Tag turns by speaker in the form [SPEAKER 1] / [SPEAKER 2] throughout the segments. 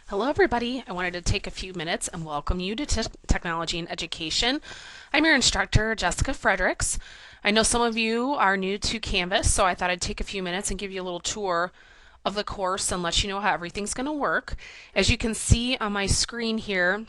[SPEAKER 1] Hello, everybody. I wanted to take a few minutes and welcome you to Technology and Education. I'm your instructor, Jessica Fredericks. I know some of you are new to Canvas, so I thought I'd take a few minutes and give you a little tour of the course and let you know how everything's going to work. As you can see on my screen here,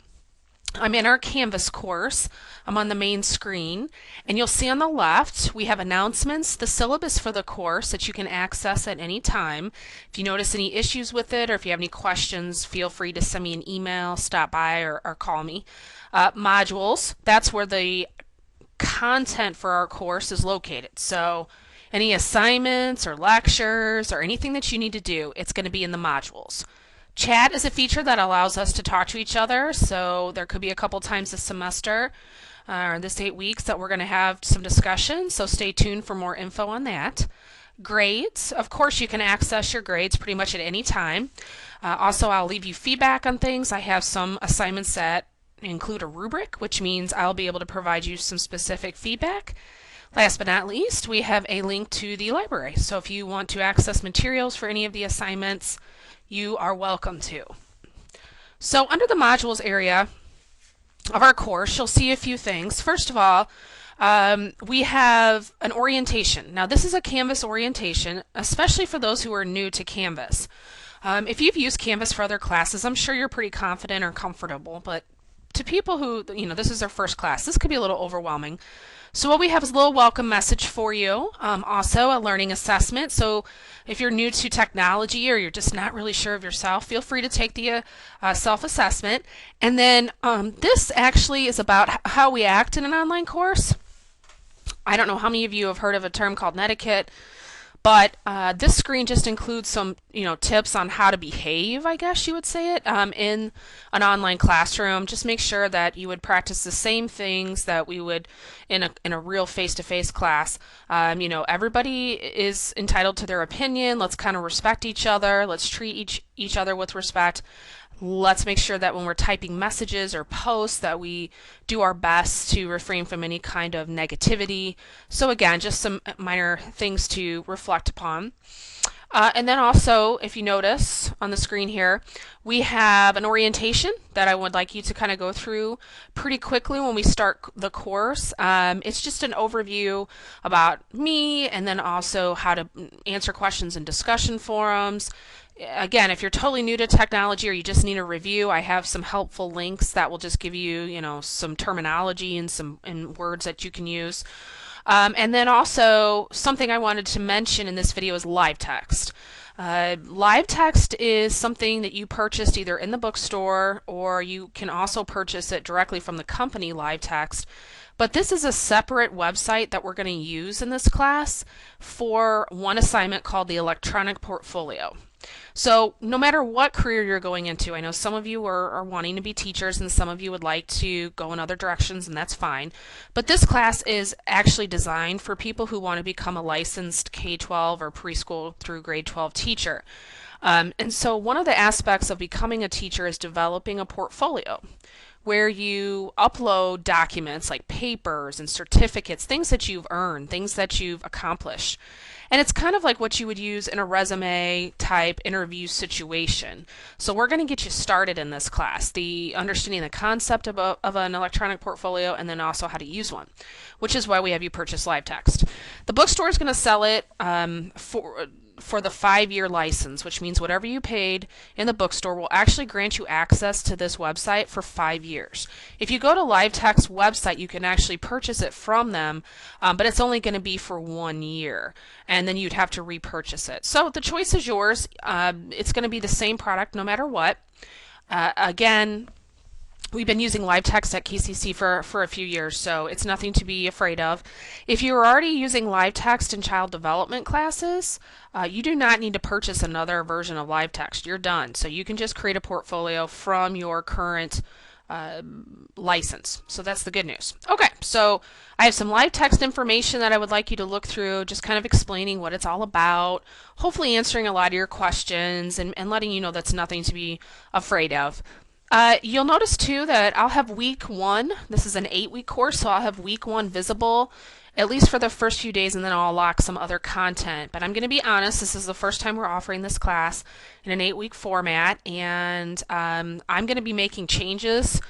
[SPEAKER 1] I'm in our Canvas course. I'm on the main screen, and you'll see on the left we have announcements, the syllabus for the course that you can access at any time. If you notice any issues with it or if you have any questions, feel free to send me an email, stop by, or call me. Modules, that's where the content for our course is located. So any assignments or lectures or anything that you need to do, it's going to be in the modules. Chat is a feature that allows us to talk to each other, so there could be a couple times this semester or this 8 weeks that we're going to have some discussion, so stay tuned for more info on that. Grades, of course you can access your grades pretty much at any time. Also, I'll leave you feedback on things. I have some assignments that include a rubric, which means I'll be able to provide you some specific feedback. Last but not least, we have a link to the library. So if you want to access materials for any of the assignments, you are welcome to. So under the modules area of our course, you'll see a few things. First of all, we have an orientation. Now this is a Canvas orientation, especially for those who are new to Canvas. If you've used Canvas for other classes, I'm sure you're pretty confident or comfortable, but to people who, this is their first class, this could be a little overwhelming. So what we have is a little welcome message for you. Also a learning assessment. So if you're new to technology or you're just not really sure of yourself, feel free to take the self-assessment. And then this actually is about how we act in an online course. I don't know how many of you have heard of a term called netiquette, but this screen just includes some, tips on how to behave, I guess you would say it, in an online classroom. Just make sure that you would practice the same things that we would in a real face-to-face class. Everybody is entitled to their opinion. Let's kind of respect each other. Let's treat each other with respect. Let's make sure that when we're typing messages or posts that we do our best to refrain from any kind of negativity. So again, just some minor things to reflect upon. And then also, if you notice on the screen here, we have an orientation that I would like you to kind of go through pretty quickly when we start the course. It's just an overview about me and then also how to answer questions in discussion forums. Again, if you're totally new to technology or you just need a review, I have some helpful links that will just give you, some terminology and some words that you can use. And then also something I wanted to mention in this video is live text. Live text is something that you purchased either in the bookstore or you can also purchase it directly from the company Live Text. But this is a separate website that we're going to use in this class for one assignment called the electronic portfolio. So no matter what career you're going into, I know some of you are wanting to be teachers and some of you would like to go in other directions, and that's fine. But this class is actually designed for people who want to become a licensed K-12 or preschool through grade 12 teacher. And so one of the aspects of becoming a teacher is developing a portfolio where you upload documents like papers and certificates, things that you've earned, things that you've accomplished. And it's kind of like what you would use in a resume type interview situation. So we're going to get you started in this class, the understanding the concept of an electronic portfolio and then also how to use one, which is why we have you purchase Live Text. The bookstore is going to sell it for the 5-year license, which means whatever you paid in the bookstore will actually grant you access to this website for 5 years. If you go to Live Text website, you can actually purchase it from them, but it's only going to be for 1 year, and then you'd have to repurchase it. So the choice is yours. It's going to be the same product no matter what. Again, we've been using Live Text at KCC for a few years, so it's nothing to be afraid of. If you're already using Live Text in child development classes, you do not need to purchase another version of Live Text. You're done. So you can just create a portfolio from your current license. So that's the good news. Okay, so I have some Live Text information that I would like you to look through, just kind of explaining what it's all about, hopefully answering a lot of your questions and letting you know that's nothing to be afraid of. You'll notice too that I'll have week one. This is an 8-week course, so I'll have week one visible at least for the first few days, and then I'll lock some other content. But I'm going to be honest, this is the first time we're offering this class in an 8-week format, and I'm going to be making changes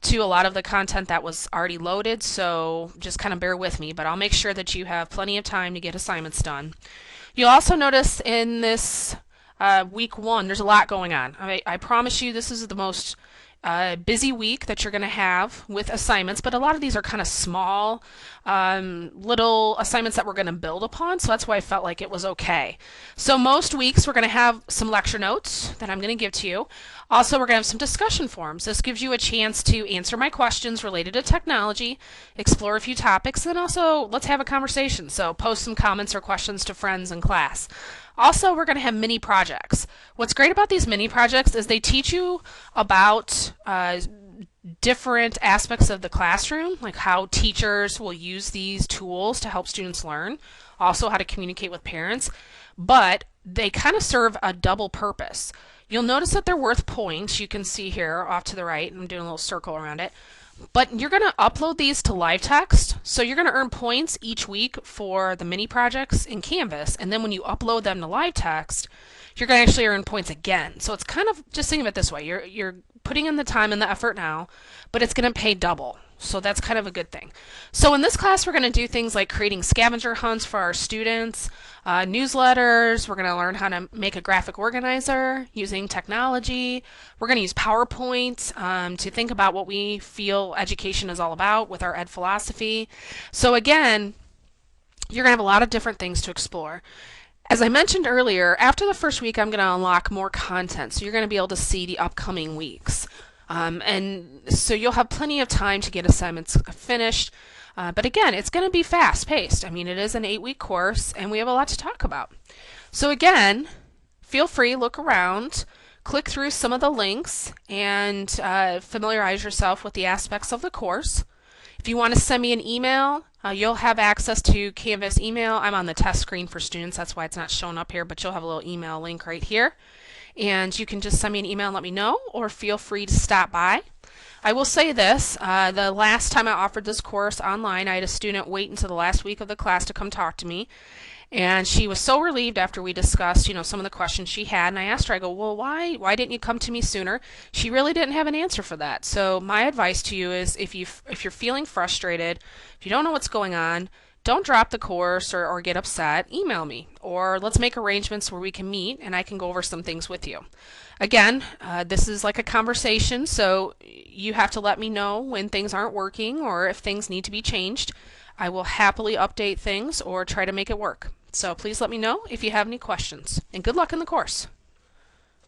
[SPEAKER 1] to a lot of the content that was already loaded, so just kind of bear with me, but I'll make sure that you have plenty of time to get assignments done. You'll also notice in this week one, there's a lot going on. I promise you this is the most busy week that you're going to have with assignments, but a lot of these are kind of small little assignments that we're going to build upon, so that's why I felt like it was okay. So most weeks we're going to have some lecture notes that I'm going to give to you. Also, we're going to have some discussion forums. This gives you a chance to answer my questions related to technology, explore a few topics, and also let's have a conversation. So post some comments or questions to friends in class. Also, we're going to have mini projects. What's great about these mini projects is they teach you about different aspects of the classroom, like how teachers will use these tools to help students learn, also how to communicate with parents, but they kind of serve a double purpose. You'll notice that they're worth points. You can see here off to the right, I'm doing a little circle around it. But you're going to upload these to LiveText, so you're going to earn points each week for the mini projects in Canvas, and then when you upload them to LiveText, you're going to actually earn points again. So it's kind of, just think of it this way, you're putting in the time and the effort now, but it's going to pay double. So that's kind of a good thing. So in this class, we're going to do things like creating scavenger hunts for our students, newsletters. We're going to learn how to make a graphic organizer using technology. We're going to use PowerPoint to think about what we feel education is all about with our ed philosophy. So again, you're going to have a lot of different things to explore. As I mentioned earlier, after the first week, I'm going to unlock more content. So you're going to be able to see the upcoming weeks. And so you'll have plenty of time to get assignments finished. But again, it's going to be fast-paced. I mean, it is an 8-week course, and we have a lot to talk about. So again, feel free, look around, click through some of the links, and familiarize yourself with the aspects of the course. If you want to send me an email, you'll have access to Canvas email. I'm on the test screen for students. That's why it's not showing up here, but you'll have a little email link right here. And you can just send me an email and let me know, or feel free to stop by. I will say this, the last time I offered this course online, I had a student wait until the last week of the class to come talk to me. And she was so relieved after we discussed, some of the questions she had. And I asked her, I go, well, why didn't you come to me sooner? She really didn't have an answer for that. So my advice to you is if you're feeling frustrated, if you don't know what's going on, don't drop the course or get upset. Email me, or let's make arrangements where we can meet and I can go over some things with you. Again, this is like a conversation, so you have to let me know when things aren't working or if things need to be changed. I will happily update things or try to make it work. So please let me know if you have any questions. And good luck in the course.